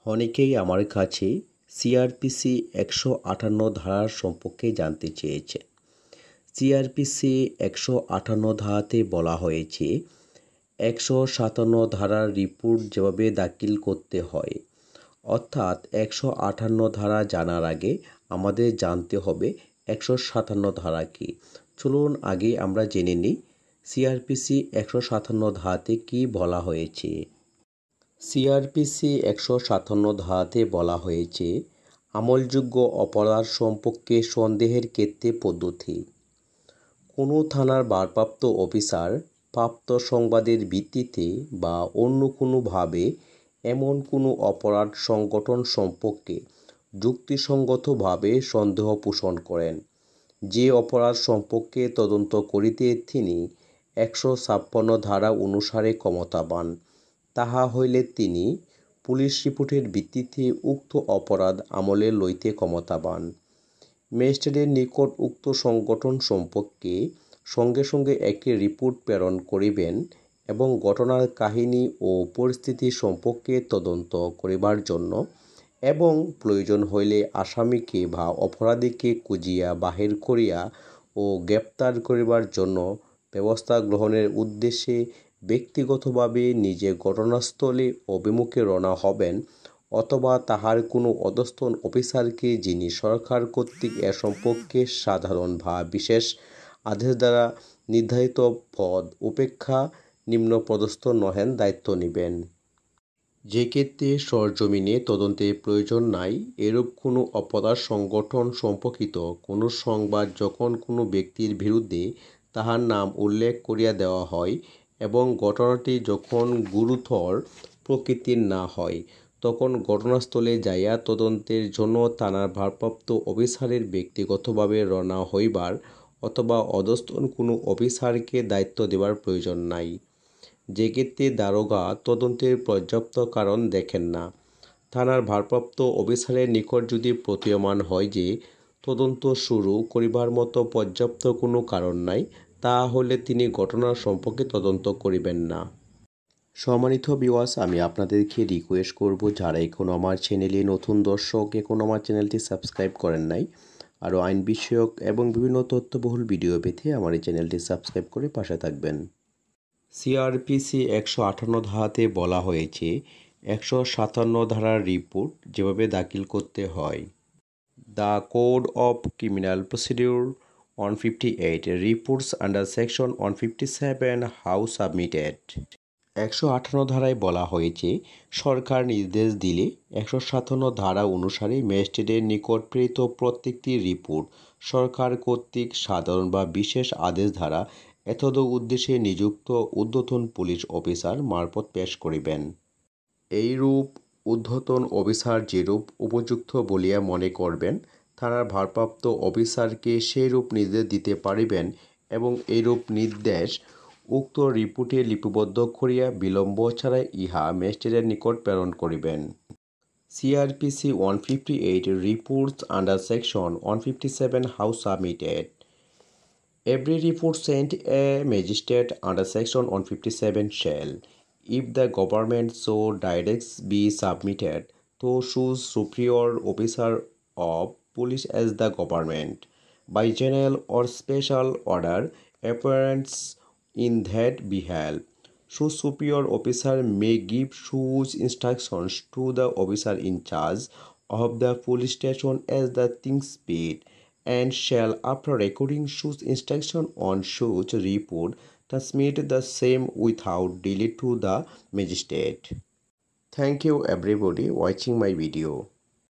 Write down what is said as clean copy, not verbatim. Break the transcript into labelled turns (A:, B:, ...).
A: অনেকেই আমার কাছে CrPC 158 ধারার সম্পর্কে জানতে চেয়েছে। CrPC 158 ধারাতে বলা হয়েছে 157 ধারার রিপোর্ট যেভাবে দাখিল করতে হয়, অর্থাৎ 158 ধারা জানার আগে আমাদের জানতে হবে 157 ধারা কি। চলুন আগে আমরা জেনে নিই CrPC 157 ধারাতে কি বলা হয়েছে। CrPC 157 ধারাতে বলা হয়েছে আমলযোগ্য অপরাধ সম্পর্কে সন্দেহের ক্ষেত্রে পদ্ধতি। কোনো থানার ভারপ্রাপ্ত অফিসার প্রাপ্ত সংবাদের ভিত্তিতে বা অন্য কোনোভাবে এমন কোনো অপরাধ সংগঠন সম্পর্কে যুক্তিসঙ্গতভাবে সন্দেহ পোষণ করেন, যে অপরাধ সম্পর্কে তদন্ত করিতে তিনি 156 ধারা অনুসারে ক্ষমতাবান, তাহা হইলে তিনি পুলিশ রিপোর্টের ভিত্তিতে উক্ত অপরাধ আমলে লইতে ক্ষমতাবান। ম্যাজিস্ট্রেটের নিকট উক্ত সংগঠন সম্পর্কে সঙ্গে সঙ্গে একটি রিপোর্ট প্রেরণ করিবেন এবং ঘটনার কাহিনী ও পরিস্থিতি সম্পর্কে তদন্ত করিবার জন্য এবং প্রয়োজন হইলে আসামিকে বা অপরাধীকে খুঁজিয়া বাহির করিয়া ও গ্রেপ্তার করিবার জন্য ব্যবস্থা গ্রহণের উদ্দেশ্যে ব্যক্তিগতভাবে নিজে ঘটনাস্থলে অভিমুখে রওনা হবেন, অথবা তাহার কোনো অধস্তন অফিসারকে যিনি সরকার কর্তৃক এ সম্পর্কে সাধারণ বা বিশেষ আদেশ দ্বারা নির্ধারিত পদ উপেক্ষা নিম্নপদস্থ নহেন দায়িত্ব নিবেন। যে ক্ষেত্রে সরজমিনে তদন্তের প্রয়োজন নাই, এরূপ কোনো অপরাধ সংগঠন সম্পর্কিত কোনো সংবাদ যখন কোনো ব্যক্তির বিরুদ্ধে তাহার নাম উল্লেখ করিয়া দেওয়া হয় এবং ঘটনাটি যখন গুরুতর প্রকৃতির না হয়, তখন ঘটনাস্থলে যাইয়া তদন্তের জন্য থানার ভারপ্রাপ্ত অফিসারের ব্যক্তিগতভাবে রওনা হইবার অথবা অধস্তন কোনো অফিসারকে দায়িত্ব দেবার প্রয়োজন নাই। যে ক্ষেত্রে দারোগা তদন্তের পর্যাপ্ত কারণ দেখেন না, থানার ভারপ্রাপ্ত অফিসারের নিকট যদি প্রতীয়মান হয় যে তদন্ত শুরু করিবার মতো পর্যাপ্ত কোনো কারণ নাই, তাহলে তিনি ঘটনার সম্পর্কে তদন্ত করিবেন না। সম্মানিত ভিউয়ার্স, আমি আপনাদেরকে রিকোয়েস্ট করব, যারা এখনও আমার চ্যানেলে নতুন দর্শক, এখনও আমার চ্যানেলটি সাবস্ক্রাইব করেন নাই, আরও আইন বিষয়ক এবং বিভিন্ন তথ্যবহুল ভিডিও পেতে আমার এই চ্যানেলটি সাবস্ক্রাইব করে পাশে থাকবেন। CrPC 158 ধারাতে বলা হয়েছে 157 ধারার রিপোর্ট যেভাবে দাখিল করতে হয়। The code of criminal procedure 158 reports under section 157 how submitted. 158 ধারায় বলা হয়েছে সরকার নির্দেশ দিলে 157 ধারা অনুসারে ম্যাজিস্ট্রেটের নিকট প্রেরিত প্রত্যেকটি রিপোর্ট সরকার কর্তৃক সাধারণ বা বিশেষ আদেশ দ্বারা এতদ উদ্দেশ্যে নিযুক্ত ঊর্ধ্বতন পুলিশ অফিসার মারফত পেশ করিবেন। এইরূপ ঊর্ধ্বতন অফিসার যেরূপ উপযুক্ত বলিয়া মনে করবেন, থানার ভারপ্রাপ্ত অফিসারকে সেইরূপ নির্দেশ দিতে পারিবেন এবং এইরূপ নির্দেশ উক্ত রিপোর্টে লিপিবদ্ধ করিয়া বিলম্ব ছাড়াই ইহা ম্যাজিস্ট্রেটের নিকট প্রেরণ করিবেন। CrPC 158 Reports under Section 157 How Submitted. Every report sent a magistrate under Section 157 shall, if the government so directs, be submitted to whose superior officer of police as the government, by general or special order appearance in that behalf. Whose superior officer may give whose instructions to the officer in charge of the police station as the things paid, and shall, after recording whose instruction on such report, transmit the same without delay to the magistrate. Thank you everybody watching my video.